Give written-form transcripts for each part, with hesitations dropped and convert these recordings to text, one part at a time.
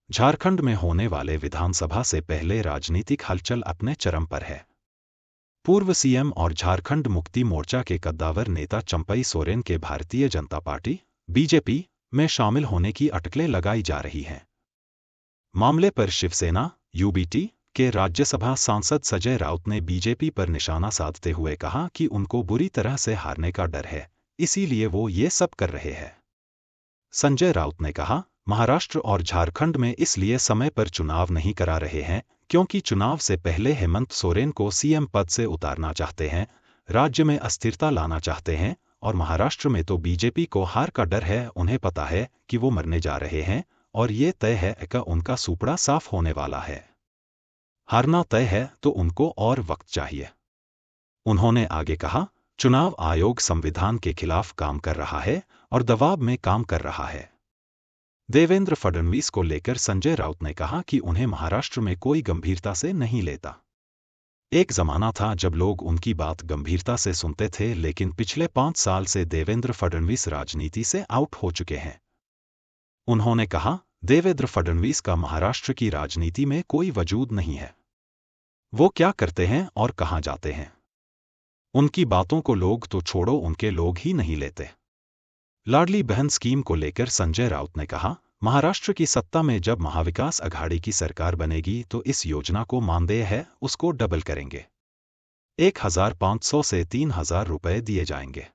झारखंड में होने वाले विधानसभा से पहले राजनीतिक हलचल अपने चरम पर है। पूर्व सीएम और झारखंड मुक्ति मोर्चा के कद्दावर नेता चंपई सोरेन के भारतीय जनता पार्टी बीजेपी में शामिल होने की अटकलें लगाई जा रही हैं। मामले पर शिवसेना यूबीटी के राज्यसभा सांसद संजय राउत ने बीजेपी पर निशाना साधते हुए कहा कि उनको बुरी तरह से हारने का डर है, इसीलिए वो ये सब कर रहे हैं। संजय राउत ने कहा, महाराष्ट्र और झारखंड में इसलिए समय पर चुनाव नहीं करा रहे हैं क्योंकि चुनाव से पहले हेमंत सोरेन को सीएम पद से उतारना चाहते हैं, राज्य में अस्थिरता लाना चाहते हैं, और महाराष्ट्र में तो बीजेपी को हार का डर है। उन्हें पता है कि वो मरने जा रहे हैं और ये तय है कि उनका सुपड़ा साफ होने वाला है। हारना तय है तो उनको और वक्त चाहिए। उन्होंने आगे कहा, चुनाव आयोग संविधान के खिलाफ काम कर रहा है और दबाव में काम कर रहा है। देवेंद्र फडणवीस को लेकर संजय राउत ने कहा कि उन्हें महाराष्ट्र में कोई गंभीरता से नहीं लेता। एक जमाना था जब लोग उनकी बात गंभीरता से सुनते थे, लेकिन पिछले 5 साल से देवेंद्र फडणवीस राजनीति से आउट हो चुके हैं। उन्होंने कहा, देवेंद्र फडणवीस का महाराष्ट्र की राजनीति में कोई वजूद नहीं है। वो क्या करते हैं और कहां जाते हैं, उनकी बातों को लोग तो छोड़ो, उनके लोग ही नहीं लेते। लाडली बहन स्कीम को लेकर संजय राउत ने कहा, महाराष्ट्र की सत्ता में जब महाविकास अघाड़ी की सरकार बनेगी तो इस योजना को मानदेय है उसको डबल करेंगे। 1,500 से 3,000 रुपए दिए जाएंगे।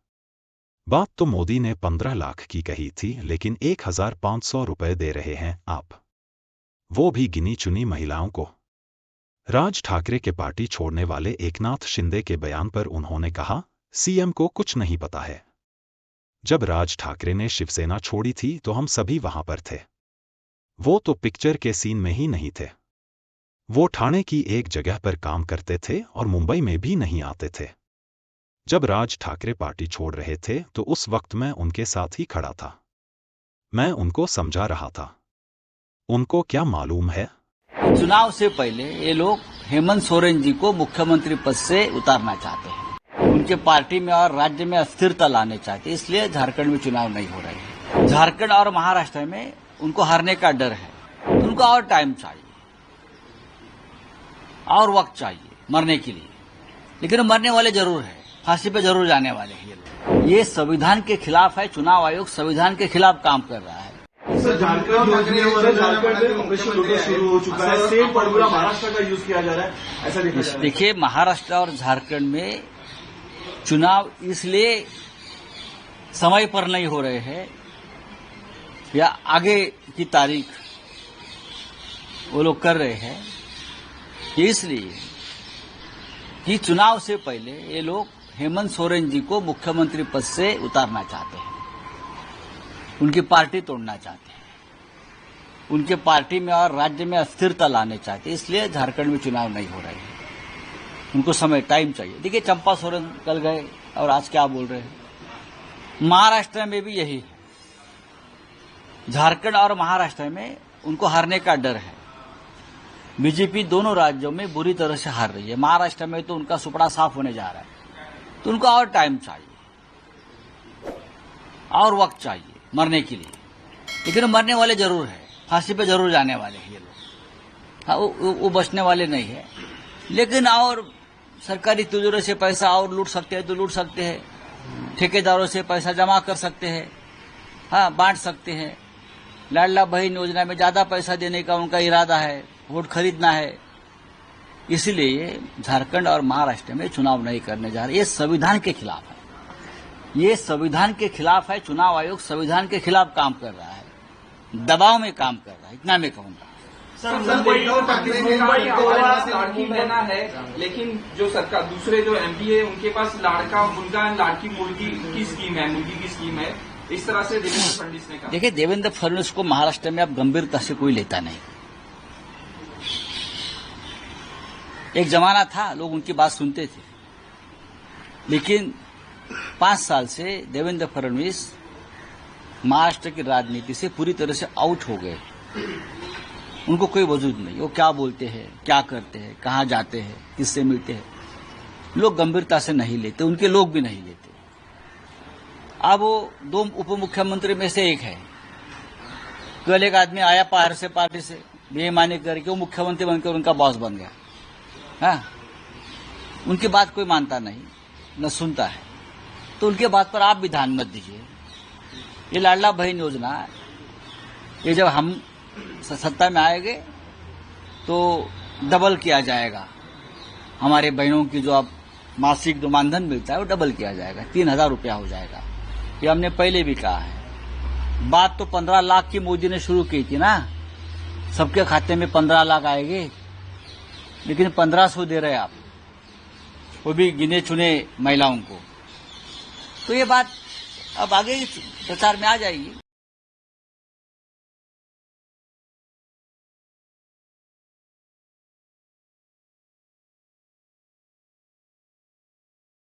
बात तो मोदी ने 15 लाख की कही थी, लेकिन 1,500 रुपए दे रहे हैं आप, वो भी गिनी चुनी महिलाओं को। राज ठाकरे के पार्टी छोड़ने वाले एकनाथ शिंदे के बयान पर उन्होंने कहा, सीएम को कुछ नहीं पता है। जब राज ठाकरे ने शिवसेना छोड़ी थी तो हम सभी वहां पर थे। वो तो पिक्चर के सीन में ही नहीं थे। वो ठाणे की एक जगह पर काम करते थे और मुंबई में भी नहीं आते थे। जब राज ठाकरे पार्टी छोड़ रहे थे तो उस वक्त मैं उनके साथ ही खड़ा था। मैं उनको समझा रहा था। उनको क्या मालूम है? चुनाव से पहले ये लोग हेमंत सोरेन जी को मुख्यमंत्री पद से उतारना चाहते हैं। उनके पार्टी में और राज्य में अस्थिरता लाने चाहते हैं, इसलिए झारखंड में चुनाव नहीं हो रहे हैं। झारखंड और महाराष्ट्र में उनको हारने का डर है, तो उनको और टाइम चाहिए और वक्त चाहिए मरने के लिए। लेकिन मरने वाले जरूर है, फांसी पे जरूर जाने वाले हैं। ये संविधान के खिलाफ है। चुनाव आयोग संविधान के खिलाफ काम कर रहा है। सर, झारखंड में कांग्रेस शुरू हो चुका है, सेम फॉर्मूला महाराष्ट्र का यूज किया जा रहा है, ऐसा देखा जा रहा है। देखिए, महाराष्ट्र और झारखंड में चुनाव इसलिए समय पर नहीं हो रहे हैं या आगे की तारीख वो लोग कर रहे हैं, ये इसलिए कि चुनाव से पहले ये लोग हेमंत सोरेन जी को मुख्यमंत्री पद से उतारना चाहते हैं, उनकी पार्टी तोड़ना चाहते हैं, उनके पार्टी में और राज्य में अस्थिरता लाने चाहते हैं, इसलिए झारखंड में चुनाव नहीं हो रहे हैं। उनको समय टाइम चाहिए। देखिए, चंपा सोरेन कल गए और आज क्या बोल रहे हैं। महाराष्ट्र में भी यही है। झारखंड और महाराष्ट्र में उनको हारने का डर है। बीजेपी दोनों राज्यों में बुरी तरह से हार रही है। महाराष्ट्र में तो उनका सुपड़ा साफ होने जा रहा है, तो उनको और टाइम चाहिए और वक्त चाहिए मरने के लिए। लेकिन मरने वाले जरूर है, फांसी पे जरूर जाने वाले हैं ये लोग। हाँ, वो बचने वाले नहीं है। लेकिन और सरकारी तिजोरी से पैसा और लूट सकते हैं तो लूट सकते हैं, ठेकेदारों से पैसा जमा कर सकते हैं, हाँ, बांट सकते हैं। लाडला बहन योजना में ज्यादा पैसा देने का उनका इरादा है, वोट खरीदना है। इसलिए झारखंड और महाराष्ट्र में चुनाव नहीं करने जा रहे। ये संविधान के खिलाफ है। ये संविधान के खिलाफ है। चुनाव आयोग संविधान के खिलाफ काम कर रहा है, दबाव में काम कर रहा है, इतना मैं कहूंगा। लाड़की बहना है, लेकिन जो सरकार दूसरे जो एमपी है उनके पास लाड़का मुर्गा लाड़की मुर्गी की स्कीम है, मुर्गी की स्कीम है। इस तरह से देवेंद्र फडणवीस ने कहा। देखिए, देवेंद्र फडणवीस को महाराष्ट्र में अब गंभीरता से कोई लेता नहीं। एक जमाना था लोग उनकी बात सुनते थे, लेकिन 5 साल से देवेंद्र फडणवीस महाराष्ट्र की राजनीति से पूरी तरह से आउट हो गए। उनको कोई वजूद नहीं। वो क्या बोलते हैं, क्या करते हैं, कहाँ जाते हैं, किससे मिलते हैं, लोग गंभीरता से नहीं लेते, उनके लोग भी नहीं लेते। अब वो 2 उप मुख्यमंत्री में से एक है, कल एक आदमी आया बाहर से पार्टी से बेईमानी करके वो मुख्यमंत्री बनकर उनका बॉस बन गया। हाँ, उनकी बात कोई मानता नहीं न सुनता है, तो उनके बात पर आप भी ध्यान मत दीजिए। ये लाडला बहन योजना, ये जब हम सत्ता में आएंगे तो डबल किया जाएगा। हमारे बहनों की जो अब मासिक जो मानधन मिलता है वो डबल किया जाएगा, 3,000 रुपया हो जाएगा। ये हमने पहले भी कहा है। बात तो 15 लाख की मोदी ने शुरू की थी ना, सबके खाते में 15 लाख आएंगे, लेकिन 1500 दे रहे आप, वो भी गिने चुने महिलाओं को। तो ये बात अब आगे प्रचार में आ जाएगी।